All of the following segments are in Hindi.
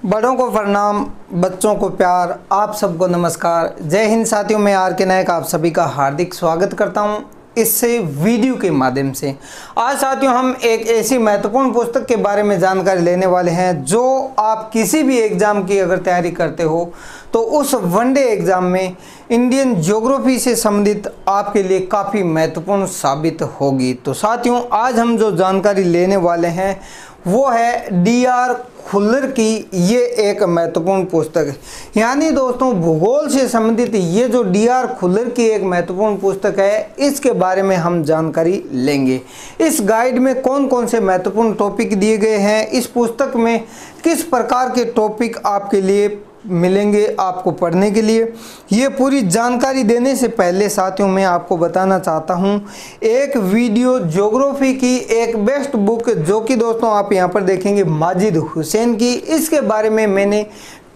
बड़ों को प्रणाम, बच्चों को प्यार। आप सबको नमस्कार। जय हिंद साथियों, मैं आर के नायक आप सभी का हार्दिक स्वागत करता हूं इस वीडियो के माध्यम से। आज साथियों हम एक ऐसी महत्वपूर्ण पुस्तक के बारे में जानकारी लेने वाले हैं जो आप किसी भी एग्ज़ाम की अगर तैयारी करते हो तो उस वनडे एग्ज़ाम में इंडियन ज्योग्राफी से संबंधित आपके लिए काफ़ी महत्वपूर्ण साबित होगी। तो साथियों आज हम जो जानकारी लेने वाले हैं वो है डी.आर. खुल्लर की ये एक महत्वपूर्ण पुस्तक है। यानी दोस्तों भूगोल से संबंधित ये जो डी.आर. खुल्लर की एक महत्वपूर्ण पुस्तक है, इसके बारे में हम जानकारी लेंगे। इस गाइड में कौन कौन से महत्वपूर्ण टॉपिक दिए गए हैं, इस पुस्तक में किस प्रकार के टॉपिक आपके लिए मिलेंगे आपको पढ़ने के लिए, ये पूरी जानकारी देने से पहले साथियों मैं आपको बताना चाहता हूँ एक वीडियो ज्योग्राफी की एक बेस्ट बुक जो कि दोस्तों आप यहाँ पर देखेंगे माजिद हुसैन की, इसके बारे में मैंने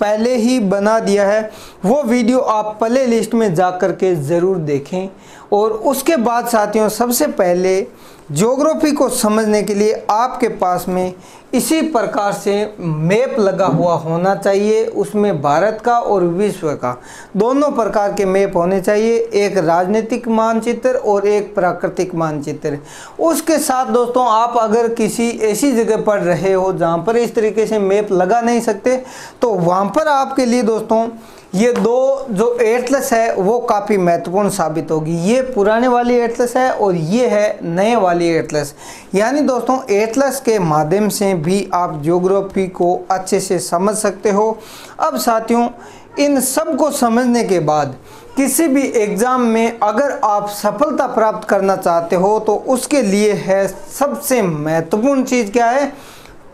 पहले ही बना दिया है। वो वीडियो आप प्ले लिस्ट में जा कर के ज़रूर देखें। और उसके बाद साथियों सबसे पहले ज्योग्राफी को समझने के लिए आपके पास में इसी प्रकार से मैप लगा हुआ होना चाहिए। उसमें भारत का और विश्व का दोनों प्रकार के मैप होने चाहिए, एक राजनीतिक मानचित्र और एक प्राकृतिक मानचित्र। उसके साथ दोस्तों आप अगर किसी ऐसी जगह पढ़ रहे हो जहाँ पर इस तरीके से मैप लगा नहीं सकते तो वहाँ पर आपके लिए दोस्तों ये दो जो एटलस है वो काफ़ी महत्वपूर्ण साबित होगी। ये पुराने वाली एटलस है और ये है नए वाली एटलस। यानी दोस्तों एटलस के माध्यम से भी आप ज्योग्राफी को अच्छे से समझ सकते हो। अब साथियों इन सब को समझने के बाद किसी भी एग्ज़ाम में अगर आप सफलता प्राप्त करना चाहते हो तो उसके लिए है सबसे महत्वपूर्ण चीज़ क्या है,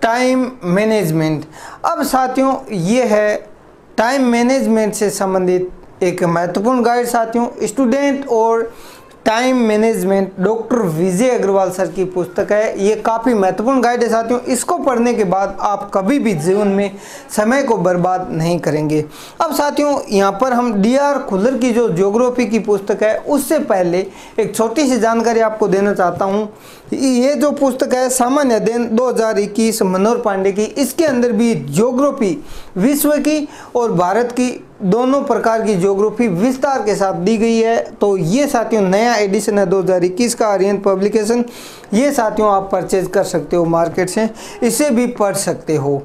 टाइम मैनेजमेंट। अब साथियों ये है टाइम मैनेजमेंट से संबंधित एक महत्वपूर्ण गाइड साथियों, स्टूडेंट और टाइम मैनेजमेंट, डॉक्टर विजय अग्रवाल सर की पुस्तक है। ये काफ़ी महत्वपूर्ण गाइड है साथियों। इसको पढ़ने के बाद आप कभी भी जीवन में समय को बर्बाद नहीं करेंगे। अब साथियों यहाँ पर हम डी.आर. खुल्लर की जो ज्योग्राफी की पुस्तक है उससे पहले एक छोटी सी जानकारी आपको देना चाहता हूँ। ये जो पुस्तक है सामान्य अध्ययन 2021 मनोहर पांडे की, इसके अंदर भी ज्योग्राफी विश्व की और भारत की दोनों प्रकार की ज्योग्राफी विस्तार के साथ दी गई है। तो ये साथियों नया एडिशन है 2021 का, आर्यन पब्लिकेशन। ये साथियों आप परचेज कर सकते हो मार्केट से, इसे भी पढ़ सकते हो।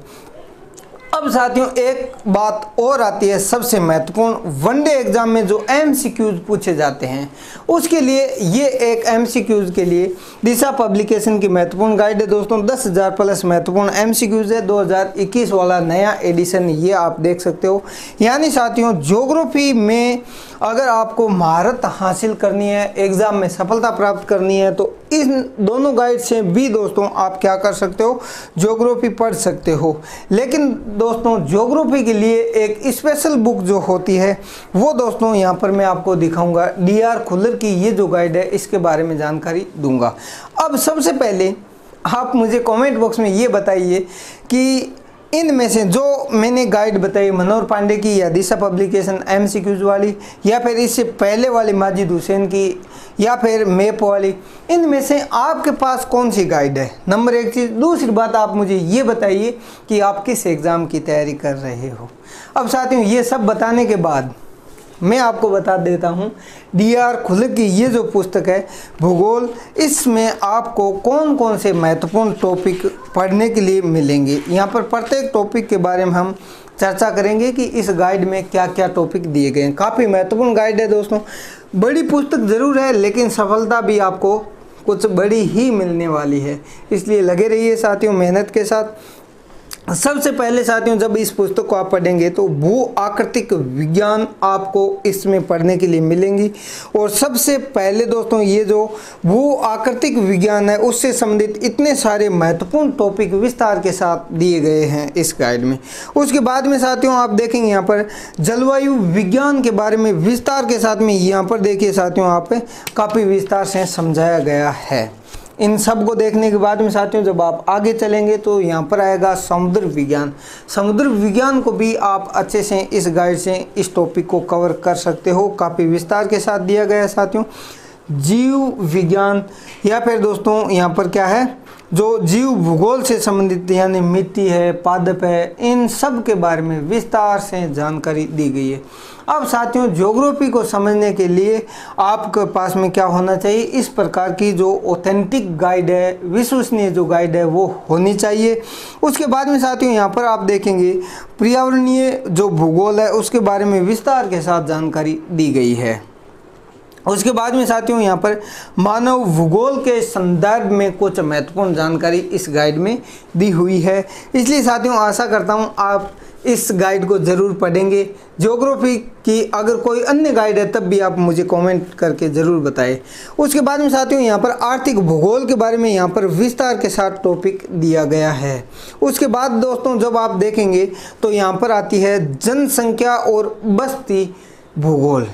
अब साथियों एक बात और आती है सबसे महत्वपूर्ण, वनडे एग्जाम में जो MCQs पूछे जाते हैं उसके लिए ये एक MCQs के लिए दिशा पब्लिकेशन की महत्वपूर्ण गाइड है दोस्तों। 10,000 प्लस महत्वपूर्ण MCQs है, 2021 वाला नया एडिशन ये आप देख सकते हो। यानी साथियों ज्योग्राफी में अगर आपको महारत हासिल करनी है, एग्ज़ाम में सफलता प्राप्त करनी है तो इन दोनों गाइड से भी दोस्तों आप क्या कर सकते हो, ज्योग्राफी पढ़ सकते हो। लेकिन दोस्तों ज्योग्राफी के लिए एक स्पेशल बुक जो होती है वो दोस्तों यहाँ पर मैं आपको दिखाऊंगा। डी.आर. खुल्लर की ये जो गाइड है इसके बारे में जानकारी दूंगा। अब सबसे पहले आप मुझे कमेंट बॉक्स में ये बताइए कि इनमें से जो मैंने गाइड बताई मनोहर पांडे की या दिशा पब्लिकेशन MCQs वाली या फिर इससे पहले वाली माजिद हुसैन की या फिर मैप वाली, इनमें से आपके पास कौन सी गाइड है, नंबर एक चीज़। दूसरी बात आप मुझे ये बताइए कि आप किस एग्ज़ाम की तैयारी कर रहे हो। अब साथियों ये सब बताने के बाद मैं आपको बता देता हूँ डी.आर. खुल्लर की ये जो पुस्तक है भूगोल, इसमें आपको कौन कौन से महत्वपूर्ण टॉपिक पढ़ने के लिए मिलेंगे। यहाँ पर प्रत्येक टॉपिक के बारे में हम चर्चा करेंगे कि इस गाइड में क्या क्या टॉपिक दिए गए हैं। काफ़ी महत्वपूर्ण गाइड है दोस्तों, बड़ी पुस्तक ज़रूर है लेकिन सफलता भी आपको कुछ बड़ी ही मिलने वाली है, इसलिए लगे रहिए साथियों मेहनत के साथ। सबसे पहले साथियों जब इस पुस्तक को आप पढ़ेंगे तो भू आकृतिक विज्ञान आपको इसमें पढ़ने के लिए मिलेंगी। और सबसे पहले दोस्तों ये जो भू आकृतिक विज्ञान है उससे संबंधित इतने सारे महत्वपूर्ण टॉपिक विस्तार के साथ दिए गए हैं इस गाइड में। उसके बाद में साथियों आप देखेंगे यहाँ पर जलवायु विज्ञान के बारे में विस्तार के साथ में, यहाँ पर देखिए साथियों आप काफ़ी विस्तार से समझाया गया है। इन सब को देखने के बाद में साथियों जब आप आगे चलेंगे तो यहाँ पर आएगा समुद्र विज्ञान। समुद्र विज्ञान को भी आप अच्छे से इस गाइड से इस टॉपिक को कवर कर सकते हो, काफ़ी विस्तार के साथ दिया गया है साथियों। जीव विज्ञान या फिर दोस्तों यहाँ पर क्या है जो जीव भूगोल से संबंधित यानी मिट्टी है, पादप है, इन सब के बारे में विस्तार से जानकारी दी गई है। अब साथियों, ज्योग्राफी को समझने के लिए आपके पास में क्या होना चाहिए, इस प्रकार की जो ऑथेंटिक गाइड है, विश्वसनीय जो गाइड है वो होनी चाहिए। उसके बाद में साथियों यहाँ पर आप देखेंगे पर्यावरणीय जो भूगोल है उसके बारे में विस्तार के साथ जानकारी दी गई है। उसके बाद में साथियों यहाँ पर मानव भूगोल के संदर्भ में कुछ महत्वपूर्ण जानकारी इस गाइड में दी हुई है। इसलिए साथियों आशा करता हूँ आप इस गाइड को ज़रूर पढ़ेंगे। ज्योग्राफी की अगर कोई अन्य गाइड है तब भी आप मुझे कमेंट करके ज़रूर बताएं। उसके बाद में साथियों यहाँ पर आर्थिक भूगोल के बारे में यहाँ पर विस्तार के साथ टॉपिक दिया गया है। उसके बाद दोस्तों जब आप देखेंगे तो यहाँ पर आती है जनसंख्या और बस्ती भूगोल,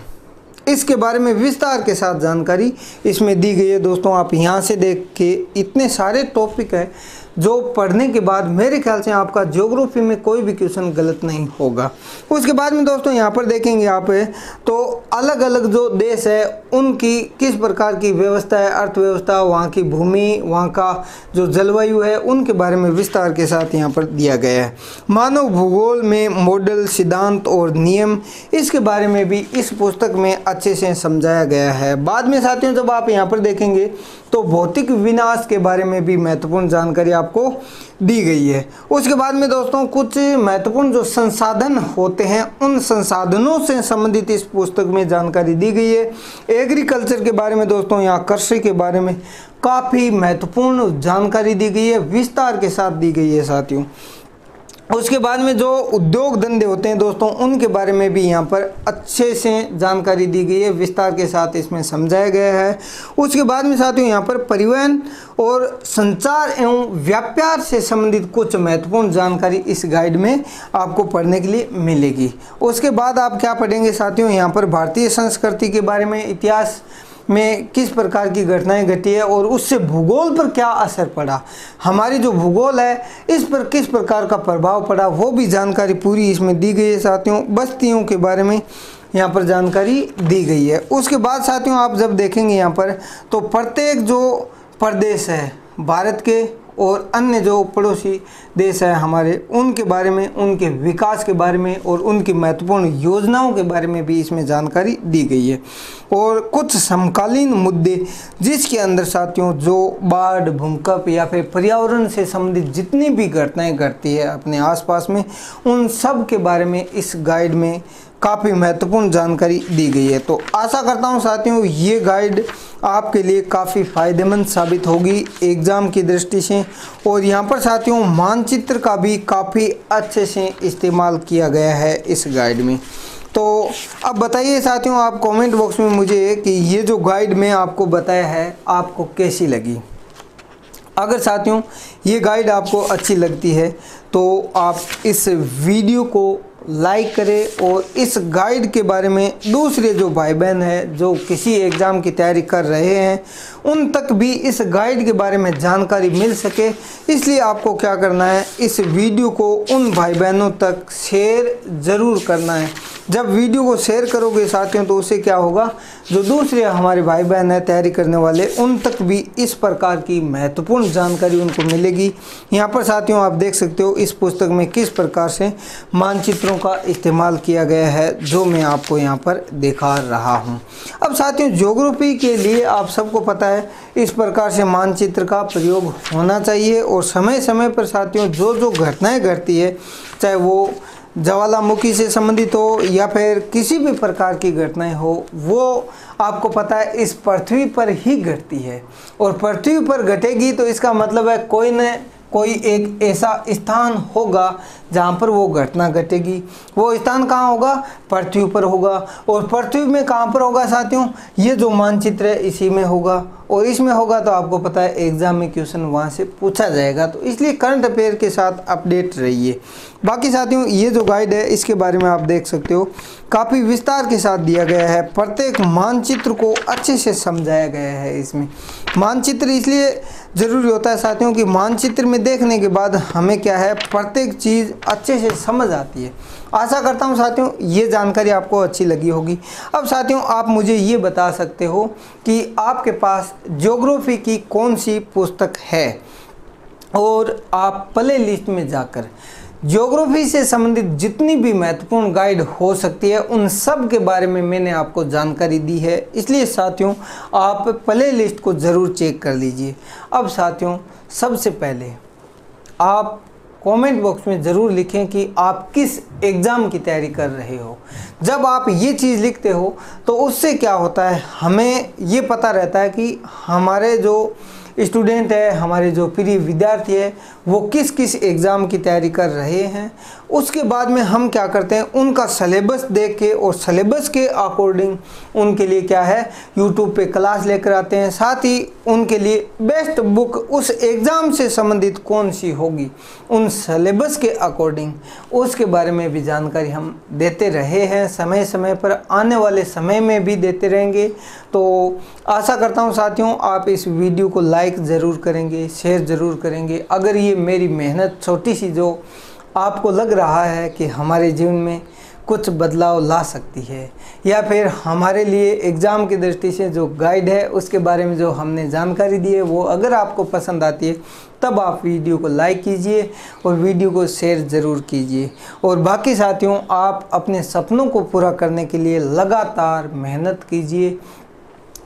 इसके बारे में विस्तार के साथ जानकारी इसमें दी गई है। दोस्तों आप यहाँ से देख के इतने सारे टॉपिक है जो पढ़ने के बाद मेरे ख्याल से आपका ज्योग्राफी में कोई भी क्वेश्चन गलत नहीं होगा। उसके बाद में दोस्तों यहाँ पर देखेंगे आप तो अलग अलग जो देश है उनकी किस प्रकार की व्यवस्था है, अर्थव्यवस्था, वहाँ की भूमि, वहाँ का जो जलवायु है, उनके बारे में विस्तार के साथ यहाँ पर दिया गया है। मानव भूगोल में मॉडल, सिद्धांत और नियम, इसके बारे में भी इस पुस्तक में अच्छे से समझाया गया है। बाद में साथियों जब आप यहाँ पर देखेंगे तो भौतिक विनाश के बारे में भी महत्वपूर्ण जानकारी आपको दी गई है। उसके बाद में दोस्तों कुछ महत्वपूर्ण जो संसाधन होते हैं उन संसाधनों से संबंधित इस पुस्तक में जानकारी दी गई है। एग्रीकल्चर के बारे में दोस्तों यहाँ कृषि के बारे में काफ़ी महत्वपूर्ण जानकारी दी गई है, विस्तार के साथ दी गई है साथियों। उसके बाद में जो उद्योग धंधे होते हैं दोस्तों उनके बारे में भी यहाँ पर अच्छे से जानकारी दी गई है, विस्तार के साथ इसमें समझाया गया है। उसके बाद में साथियों यहाँ पर परिवहन और संचार एवं व्यापार से संबंधित कुछ महत्वपूर्ण जानकारी इस गाइड में आपको पढ़ने के लिए मिलेगी। उसके बाद आप क्या पढ़ेंगे साथियों, यहाँ पर भारतीय संस्कृति के बारे में, इतिहास में किस प्रकार की घटनाएं घटी है और उससे भूगोल पर क्या असर पड़ा, हमारी जो भूगोल है इस पर किस प्रकार का प्रभाव पड़ा, वो भी जानकारी पूरी इसमें दी गई है साथियों। बस्तियों के बारे में यहाँ पर जानकारी दी गई है। उसके बाद साथियों आप जब देखेंगे यहाँ पर तो प्रत्येक जो प्रदेश है भारत के और अन्य जो पड़ोसी देश है हमारे, उनके बारे में, उनके विकास के बारे में और उनकी महत्वपूर्ण योजनाओं के बारे में भी इसमें जानकारी दी गई है। और कुछ समकालीन मुद्दे जिसके अंदर साथियों जो बाढ़, भूकंप या फिर पर्यावरण से संबंधित जितनी भी घटनाएं घटती है अपने आसपास में, उन सब के बारे में इस गाइड में काफ़ी महत्वपूर्ण जानकारी दी गई है। तो आशा करता हूं साथियों ये गाइड आपके लिए काफ़ी फ़ायदेमंद साबित होगी एग्ज़ाम की दृष्टि से। और यहाँ पर साथियों मानचित्र का भी काफ़ी अच्छे से इस्तेमाल किया गया है इस गाइड में। तो अब बताइए साथियों आप कमेंट बॉक्स में मुझे कि ये जो गाइड मैं आपको बताया है आपको कैसी लगी। अगर साथियों ये गाइड आपको अच्छी लगती है तो आप इस वीडियो को लाइक करें और इस गाइड के बारे में दूसरे जो भाई बहन हैं जो किसी एग्ज़ाम की तैयारी कर रहे हैं उन तक भी इस गाइड के बारे में जानकारी मिल सके, इसलिए आपको क्या करना है, इस वीडियो को उन भाई बहनों तक शेयर ज़रूर करना है। जब वीडियो को शेयर करोगे साथियों तो उससे क्या होगा, जो दूसरे हमारे भाई बहन हैं तैयारी करने वाले उन तक भी इस प्रकार की महत्वपूर्ण जानकारी उनको मिलेगी। यहाँ पर साथियों आप देख सकते हो इस पुस्तक में किस प्रकार से मानचित्रों का इस्तेमाल किया गया है जो मैं आपको यहाँ पर दिखा रहा हूँ। अब साथियों ज्योग्राफी के लिए आप सबको पता है इस प्रकार से मानचित्र का प्रयोग होना चाहिए और समय समय पर साथियों जो घटनाएं घटती है, चाहे वो ज्वालामुखी से संबंधित हो या फिर किसी भी प्रकार की घटनाएं हो, वो आपको पता है इस पृथ्वी पर ही घटती है और पृथ्वी पर घटेगी तो इसका मतलब है कोई न कोई एक ऐसा स्थान होगा जहाँ पर वो घटना घटेगी। वो स्थान कहाँ होगा, पृथ्वी पर होगा। और पृथ्वी में कहाँ पर होगा साथियों, ये जो मानचित्र है इसी में होगा और इसमें होगा तो आपको पता है एग्जाम में क्वेश्चन वहाँ से पूछा जाएगा। तो इसलिए करंट अफेयर के साथ अपडेट रहिए। बाकी साथियों ये जो गाइड है इसके बारे में आप देख सकते हो काफ़ी विस्तार के साथ दिया गया है, प्रत्येक मानचित्र को अच्छे से समझाया गया है। इसमें मानचित्र इसलिए ज़रूरी होता है साथियों कि मानचित्र में देखने के बाद हमें क्या है, प्रत्येक चीज़ अच्छे से समझ आती है। आशा करता हूँ साथियों ये जानकारी आपको अच्छी लगी होगी। अब साथियों आप मुझे ये बता सकते हो कि आपके पास ज्योग्राफी की कौन सी पुस्तक है। और आप प्ले लिस्ट में जाकर ज्योग्राफी से संबंधित जितनी भी महत्वपूर्ण गाइड हो सकती है उन सब के बारे में मैंने आपको जानकारी दी है। इसलिए साथियों आप प्ले लिस्ट को ज़रूर चेक कर लीजिए। अब साथियों सबसे पहले आप कमेंट बॉक्स में ज़रूर लिखें कि आप किस एग्ज़ाम की तैयारी कर रहे हो। जब आप ये चीज़ लिखते हो तो उससे क्या होता है, हमें ये पता रहता है कि हमारे जो स्टूडेंट है, हमारे जो प्रिय विद्यार्थी है, वो किस किस एग्ज़ाम की तैयारी कर रहे हैं। उसके बाद में हम क्या करते हैं, उनका सिलेबस देख के और सिलेबस के अकॉर्डिंग उनके लिए क्या है यूट्यूब पे क्लास लेकर आते हैं। साथ ही उनके लिए बेस्ट बुक उस एग्ज़ाम से संबंधित कौन सी होगी उन सिलेबस के अकॉर्डिंग उसके बारे में भी जानकारी हम देते रहे हैं, समय समय पर, आने वाले समय में भी देते रहेंगे। तो आशा करता हूँ साथियों आप इस वीडियो को लाइक ज़रूर करेंगे, शेयर ज़रूर करेंगे। अगर ये मेरी मेहनत छोटी सी जो आपको लग रहा है कि हमारे जीवन में कुछ बदलाव ला सकती है, या फिर हमारे लिए एग्ज़ाम की दृष्टि से जो गाइड है उसके बारे में जो हमने जानकारी दी है वो अगर आपको पसंद आती है, तब आप वीडियो को लाइक कीजिए और वीडियो को शेयर ज़रूर कीजिए। और बाकी साथियों आप अपने सपनों को पूरा करने के लिए लगातार मेहनत कीजिए,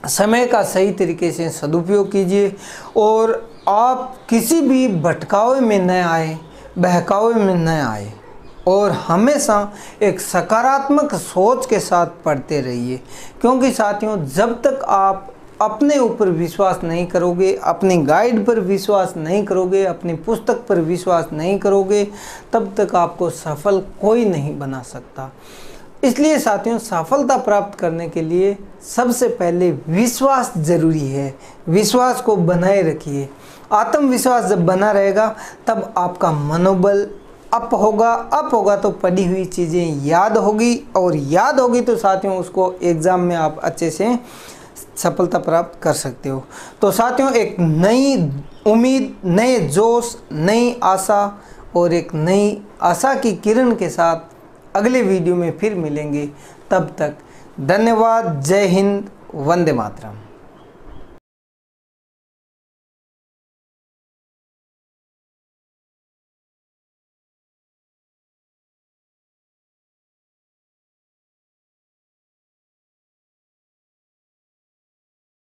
समय का सही तरीके से सदुपयोग कीजिए और आप किसी भी भटकावे में न आए, बहकावे में न आए और हमेशा एक सकारात्मक सोच के साथ पढ़ते रहिए। क्योंकि साथियों जब तक आप अपने ऊपर विश्वास नहीं करोगे, अपनी गाइड पर विश्वास नहीं करोगे, अपनी पुस्तक पर विश्वास नहीं करोगे, तब तक आपको सफल कोई नहीं बना सकता। इसलिए साथियों सफलता प्राप्त करने के लिए सबसे पहले विश्वास ज़रूरी है। विश्वास को बनाए रखिए। आत्मविश्वास जब बना रहेगा तब आपका मनोबल अप होगा तो पढ़ी हुई चीज़ें याद होगी और याद होगी तो साथियों उसको एग्ज़ाम में आप अच्छे से सफलता प्राप्त कर सकते हो। तो साथियों एक नई उम्मीद, नए जोश, नई आशा और एक नई आशा की किरण के साथ अगले वीडियो में फिर मिलेंगे। तब तक धन्यवाद। जय हिंद, वंदे मातरम।